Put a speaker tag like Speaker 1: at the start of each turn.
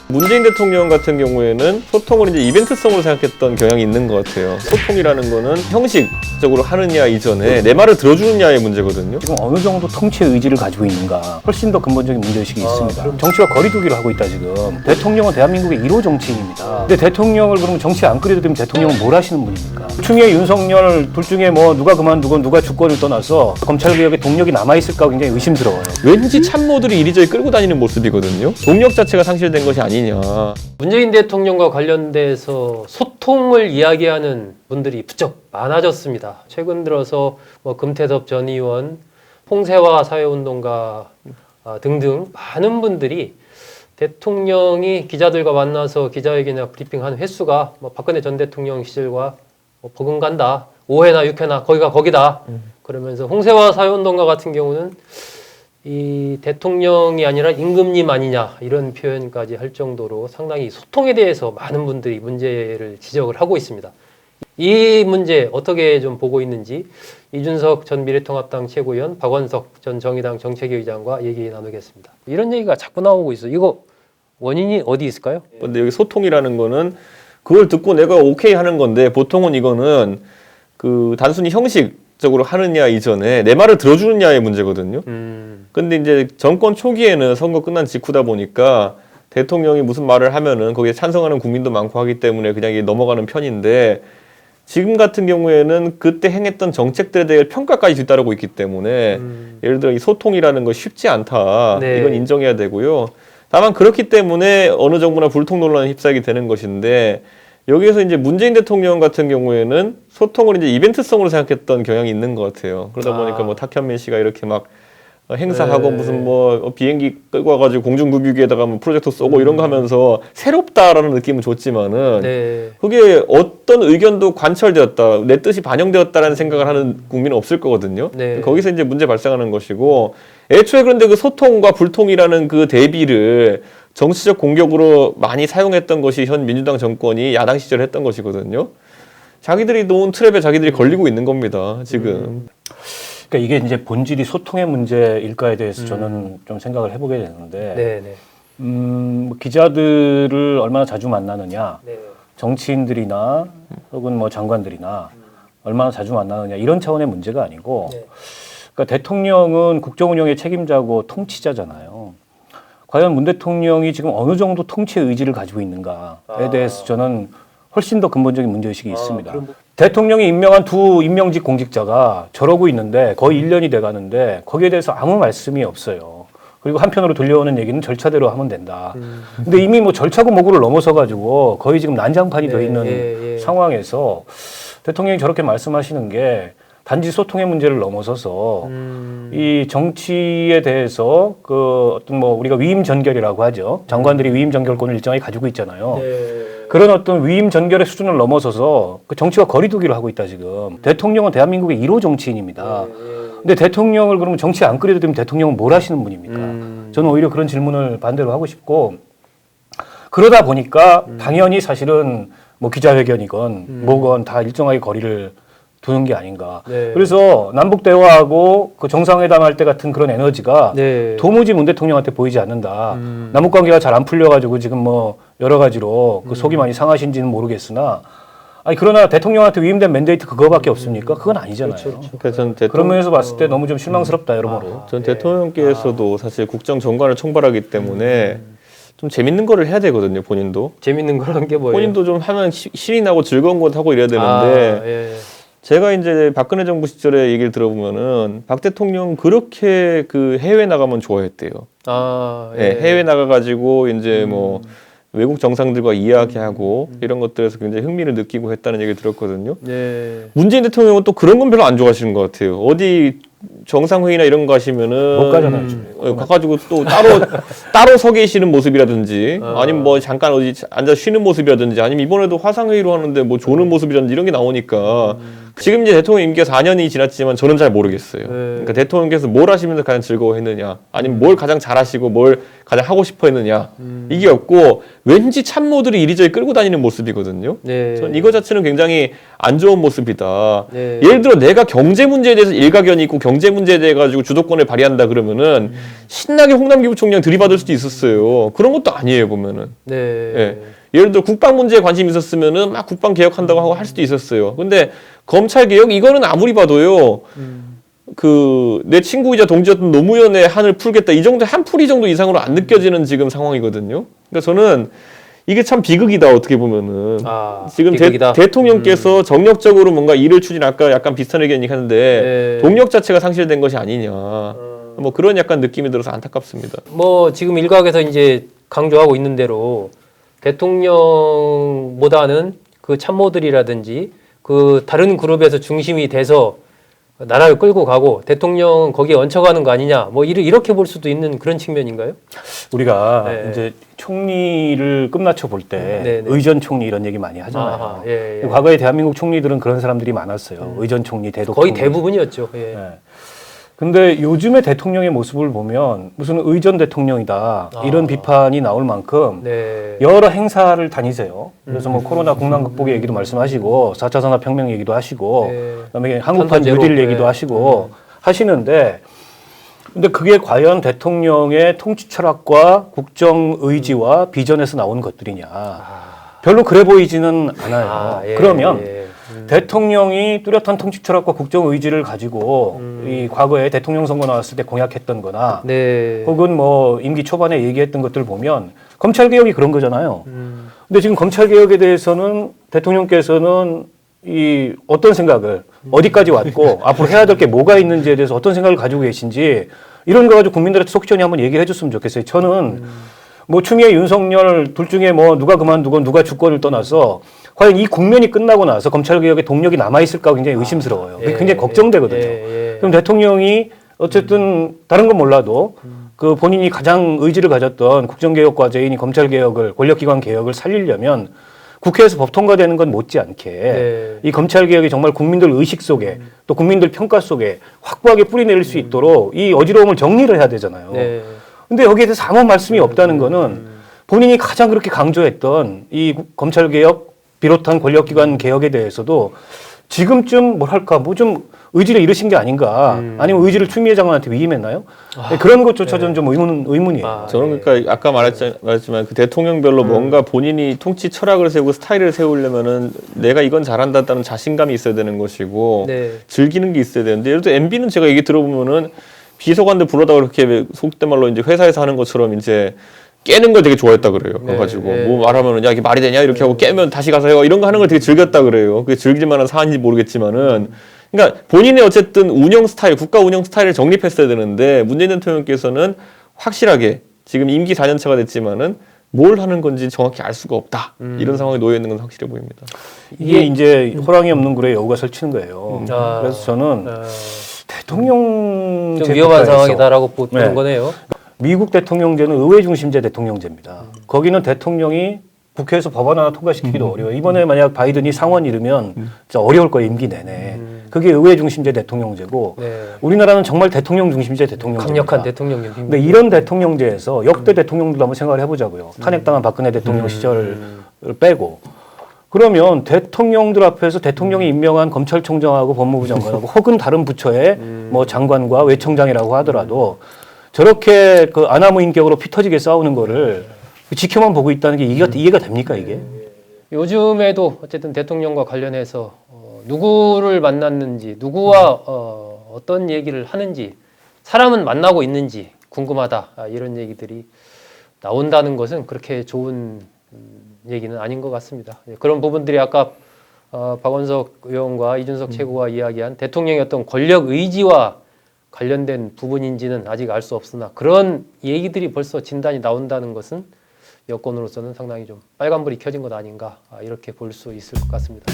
Speaker 1: 문재인 대통령 같은 경우에는 소통을 이제 이벤트성으로 생각했던 경향이 있는 것 같아요. 소통이라는 거는 형식적으로 하느냐 이전에 내 말을 들어주느냐의 문제거든요.
Speaker 2: 지금 어느 정도 통치의 의지를 가지고 있는가 훨씬 더 근본적인 문제의식이 있습니다.
Speaker 1: 그럼...
Speaker 2: 정치와 거리두기를 하고 있다 지금. 대통령은 대한민국의 1호 정치인입니다. 근데 대통령을 그러면 정치에 안 끌어들이면 대통령은 뭘 하시는 분입니까? 추미애, 윤석열 둘 중에 뭐 누가 그만두건 누가 주권을 떠나서 검찰개혁에 동력이 남아있을까 굉장히 의심스러워요.
Speaker 1: 왠지 참모들이 이리저리 끌고 다니는 모습이거든요. 동력 자체가 상실된 것이 아니냐.
Speaker 3: 문재인 대통령과 관련돼서 소통을 이야기하는 분들이 부쩍 많아졌습니다. 최근 들어서 뭐 금태섭 전 의원, 홍세화 사회운동가 등등 많은 분들이 대통령이 기자들과 만나서 기자회견이나 브리핑하는 횟수가 뭐 박근혜 전 대통령 시절과 뭐 버금간다, 5회나 6회나 거기가 거기다. 그러면서 홍세화 사회운동가 같은 경우는 이 대통령이 아니라 임금님 아니냐 이런 표현까지 할 정도로 상당히 소통에 대해서 많은 분들이 문제를 지적을 하고 있습니다. 이 문제 어떻게 좀 보고 있는지 이준석 전 미래통합당 최고위원, 박원석 전 정의당 정책위의장과 얘기 나누겠습니다. 이런 얘기가 자꾸 나오고 있어요. 이거 원인이 어디 있을까요?
Speaker 1: 근데 여기 소통이라는 거는 그걸 듣고 내가 오케이 하는 건데 보통은 이거는 그 단순히 형식적으로 하느냐 이전에 내 말을 들어주느냐의 문제거든요. 근데 이제 정권 초기에는 선거 끝난 직후다 보니까 대통령이 무슨 말을 하면은 거기에 찬성하는 국민도 많고 하기 때문에 그냥 이게 넘어가는 편인데 지금 같은 경우에는 그때 행했던 정책들에 대해 평가까지 뒤따르고 있기 때문에 예를 들어 이 소통이라는 거 쉽지 않다.
Speaker 3: 네.
Speaker 1: 이건 인정해야 되고요. 다만 그렇기 때문에 어느 정부나 불통 논란에 휩싸이게 되는 것인데 여기에서 이제 문재인 대통령 같은 경우에는 소통을 이제 이벤트성으로 생각했던 경향이 있는 것 같아요. 그러다 보니까 뭐 탁현민 씨가 이렇게 막 행사하고 무슨 뭐 비행기 끌고 와가지고 공중국유기에다가 뭐 프로젝터 쏘고 이런 거 하면서 새롭다라는 느낌은 줬지만은 그게 어떤 의견도 관철되었다, 내 뜻이 반영되었다라는 생각을 하는 국민은 없을 거거든요. 거기서 이제 문제 발생하는 것이고 애초에 그런데 그 소통과 불통이라는 그 대비를 정치적 공격으로 많이 사용했던 것이 현 민주당 정권이 야당 시절에 했던 것이거든요. 자기들이 놓은 트랩에 자기들이 걸리고 있는 겁니다, 지금.
Speaker 2: 그러니까 이게 이제 본질이 소통의 문제일까에 대해서 저는 좀 생각을 해보게 되는데, 기자들을 얼마나 자주 만나느냐, 정치인들이나 혹은 뭐 장관들이나 얼마나 자주 만나느냐 이런 차원의 문제가 아니고, 그러니까 대통령은 국정 운영의 책임자고 통치자잖아요. 과연 문 대통령이 지금 어느 정도 통치의 의지를 가지고 있는가에 대해서 저는 훨씬 더 근본적인 문제의식이 있습니다. 대통령이 임명한 두 임명직 공직자가 저러고 있는데 거의 1년이 돼가는데 거기에 대해서 아무 말씀이 없어요. 그리고 한편으로 들려오는 얘기는 절차대로 하면 된다. 근데 이미 뭐 절차고 뭐고를 넘어서가지고 거의 지금 난장판이 돼 있는 상황에서 대통령이 저렇게 말씀하시는 게 단지 소통의 문제를 넘어서서 이 정치에 대해서 그 어떤 뭐 우리가 위임 전결이라고 하죠. 장관들이 위임 전결권을 일정하게 가지고 있잖아요. 그런 어떤 위임 전결의 수준을 넘어서서 그 정치와 거리두기를 하고 있다 지금. 대통령은 대한민국의 1호 정치인입니다. 근데 대통령을 그러면 정치에 안 끌어들이면 대통령은 뭘 하시는 분입니까? 저는 오히려 그런 질문을 반대로 하고 싶고 그러다 보니까 당연히 사실은 뭐 기자회견이건 뭐건 다 일정하게 거리를 두는 게 아닌가. 그래서 남북 대화하고 그 정상회담 할 때 같은 그런 에너지가 도무지 문 대통령한테 보이지 않는다. 남북 관계가 잘 안 풀려가지고 지금 뭐 여러 가지로 그 속이 많이 상하신지는 모르겠으나, 아니 그러나 대통령한테 위임된 맨데이트 그거밖에 없습니까? 그건 아니잖아요.
Speaker 1: 그러니까 전
Speaker 2: 그런 면에서 봤을 때 너무 좀 실망스럽다 여러모로.
Speaker 1: 전 대통령께서도 사실 국정정관을 총괄하기 때문에 좀 재밌는 거를 해야 되거든요, 본인도.
Speaker 3: 재밌는 거란 게 뭐예요?
Speaker 1: 본인도 좀 하면 신이 나고 즐거운 것 하고 이래야 되는데 제가 이제 박근혜 정부 시절에 얘기를 들어보면은 박 대통령 그렇게 그 해외 나가면 좋아했대요. 해외 나가가지고 이제 뭐 외국 정상들과 이야기하고 이런 것들에서 굉장히 흥미를 느끼고 했다는 얘기를 들었거든요. 문재인 대통령은 또 그런 건 별로 안 좋아하시는 것 같아요. 어디 정상회의나 이런 거 하시면은
Speaker 2: 못 가잖아요.
Speaker 1: 가가지고 또 따로 서 계시는 모습이라든지 아니면 뭐 잠깐 어디 앉아 쉬는 모습이라든지 아니면 이번에도 화상회의로 하는데 뭐 조는 모습이라든지 이런 게 나오니까 지금 이제 대통령 임기가 4년이 지났지만 저는 잘 모르겠어요. 그러니까 대통령께서 뭘 하시면서 가장 즐거워했느냐 아니면 뭘 가장 잘하시고 뭘 가장 하고 싶어했느냐 이게 없고 왠지 참모들이 이리저리 끌고 다니는 모습이거든요.
Speaker 3: 네.
Speaker 1: 전 이거 자체는 굉장히 안 좋은 모습이다.
Speaker 3: 네.
Speaker 1: 예를 들어 내가 경제 문제에 대해서 일가견이 있고 경제 문제에 대해 가지고 주도권을 발휘한다 그러면은 신나게 홍남기 부총장 들이받을 수도 있었어요. 그런 것도 아니에요 보면은.
Speaker 3: 네.
Speaker 1: 예. 예를 들어 국방 문제에 관심 있었으면은 막 국방 개혁한다고 하고 할 수도 있었어요. 근데 검찰 개혁 이거는 아무리 봐도요. 그 내 친구이자 동지였던 노무현의 한을 풀겠다 이 정도 한 풀이 정도 이상으로 안 느껴지는 지금 상황이거든요. 그러니까 저는 이게 참 비극이다 어떻게 보면은 지금
Speaker 3: 비극이다.
Speaker 1: 대통령께서 정력적으로 뭔가 일을 추진 아까 약간 비슷한 의견이 하는데
Speaker 3: 네.
Speaker 1: 동력 자체가 상실된 것이 아니냐 뭐 그런 약간 느낌이 들어서 안타깝습니다.
Speaker 3: 뭐 지금 일각에서 이제 강조하고 있는 대로 대통령보다는 그 참모들이라든지 그 다른 그룹에서 중심이 돼서 나라를 끌고 가고 대통령 거기에 얹혀가는 거 아니냐 뭐 이렇게 볼 수도 있는 그런 측면인가요?
Speaker 2: 우리가
Speaker 3: 네.
Speaker 2: 이제 총리를 끝마쳐 볼 때
Speaker 3: 네, 네.
Speaker 2: 의전 총리 이런 얘기 많이 하잖아요.
Speaker 3: 아하, 예, 예.
Speaker 2: 과거에 대한민국 총리들은 그런 사람들이 많았어요. 의전 총리, 대독
Speaker 3: 거의
Speaker 2: 총리.
Speaker 3: 대부분이었죠. 예.
Speaker 2: 네. 근데 요즘의 대통령의 모습을 보면 무슨 의전 대통령이다 이런 비판이 나올 만큼
Speaker 3: 네.
Speaker 2: 여러 행사를 다니세요. 그래서 뭐 코로나 국난 극복의 얘기도 말씀하시고 4차 산업혁명 얘기도 하시고
Speaker 3: 네.
Speaker 2: 그다음에 한국판
Speaker 3: 탄소
Speaker 2: 뉴딜
Speaker 3: 제로.
Speaker 2: 얘기도
Speaker 3: 네.
Speaker 2: 하시고 하시는데 근데 그게 과연 대통령의 통치 철학과 국정 의지와 비전에서 나온 것들이냐 별로 그래 보이지는 않아요.
Speaker 3: 예,
Speaker 2: 그러면
Speaker 3: 예.
Speaker 2: 대통령이 뚜렷한 통치 철학과 국정 의지를 가지고 이 과거에 대통령 선거 나왔을 때 공약했던 거나
Speaker 3: 네.
Speaker 2: 혹은 뭐 임기 초반에 얘기했던 것들 보면 검찰 개혁이 그런 거잖아요. 근데 지금 검찰 개혁에 대해서는 대통령께서는 이 어떤 생각을 어디까지 왔고 앞으로 해야 될 게 뭐가 있는지에 대해서 어떤 생각을 가지고 계신지 이런 거 가지고 국민들한테 속 시원히 한번 얘기를 해줬으면 좋겠어요. 저는 뭐 추미애, 윤석열 둘 중에 뭐 누가 그만두건 누가 주권을 떠나서 과연 이 국면이 끝나고 나서 검찰 개혁의 동력이 남아 있을까 굉장히 의심스러워요.
Speaker 3: 예,
Speaker 2: 굉장히 걱정되거든요.
Speaker 3: 예, 예.
Speaker 2: 그럼 대통령이 어쨌든 다른 건 몰라도 그 본인이 가장 의지를 가졌던 국정개혁 과제인 이 검찰개혁을 권력기관 개혁을 살리려면 국회에서 법 통과되는 건 못지않게
Speaker 3: 네.
Speaker 2: 이 검찰개혁이 정말 국민들 의식 속에 또 국민들 평가 속에 확고하게 뿌리내릴 수 있도록 이 어지러움을 정리를 해야 되잖아요.
Speaker 3: 네.
Speaker 2: 근데 여기에 대해서 아무 말씀이 없다는 거는 본인이 가장 그렇게 강조했던 이 검찰개혁 비롯한 권력기관 개혁에 대해서도 지금쯤 뭐랄까 뭐 좀 의지를 잃으신 게 아닌가 아니면 의지를 추미애 장관한테 위임했나요? 그런 것조차 저는 좀 의문이에요.
Speaker 1: 저는 그러니까 아까 말했지만 그 대통령별로 뭔가 본인이 통치 철학을 세우고 스타일을 세우려면은 내가 이건 잘한다는 자신감이 있어야 되는 것이고
Speaker 3: 네.
Speaker 1: 즐기는 게 있어야 되는데 예를 들어 MB는 제가 얘기 들어보면은 비서관들 불러다가 그렇게 속된 말로 이제 회사에서 하는 것처럼 이제 깨는 걸 되게 좋아했다 그래요. 그래가지고 뭐 말하면은 야 이게 말이 되냐 이렇게 하고 깨면 다시 가서 해요. 이런 거 하는 걸 되게 즐겼다 그래요. 그게 즐길 만한 사안인지 모르겠지만은 그러니까 본인의 어쨌든 운영 스타일, 국가 운영 스타일을 정립했어야 되는데 문재인 대통령께서는 확실하게 지금 임기 4년 차가 됐지만은 뭘 하는 건지 정확히 알 수가 없다. 이런 상황에 놓여 있는 건 확실해 보입니다.
Speaker 2: 이게 이제 호랑이 없는 굴에 여우가 설치는 거예요. 그래서 저는 대통령
Speaker 3: 좀 위험한 상황이다라고 보는
Speaker 2: 네.
Speaker 3: 거네요.
Speaker 2: 미국 대통령제는 의회 중심제 대통령제입니다. 거기는 대통령이 국회에서 법안 하나 통과시키기도 어려워요. 이번에 만약 바이든이 상원 이르면 진짜 어려울 거예요. 임기 내내. 그게 의회 중심제 대통령제고
Speaker 3: 네.
Speaker 2: 우리나라는 정말 대통령 중심제 대통령제입니다.
Speaker 3: 강력한 대통령님.
Speaker 2: 근데 이런 대통령제에서 역대 대통령들도 한번 생각을 해보자고요. 탄핵당한 박근혜 대통령 시절을 빼고 그러면 대통령들 앞에서 대통령이 임명한 검찰총장하고 법무부 장관하고 혹은 다른 부처의 뭐 장관과 외청장이라고 하더라도 저렇게 그 아나무 인격으로 피 터지게 싸우는 거를 지켜만 보고 있다는 게 이해가 됩니까 이게?
Speaker 3: 요즘에도 어쨌든 대통령과 관련해서 누구를 만났는지 누구와 어떤 얘기를 하는지 사람은 만나고 있는지 궁금하다 이런 얘기들이 나온다는 것은 그렇게 좋은 얘기는 아닌 것 같습니다. 그런 부분들이 아까 박원석 의원과 이준석 최고가 이야기한 대통령의 어떤 권력 의지와 관련된 부분인지는 아직 알 수 없으나 그런 얘기들이 벌써 진단이 나온다는 것은 여권으로서는 상당히 좀 빨간불이 켜진 것 아닌가 이렇게 볼 수 있을 것 같습니다.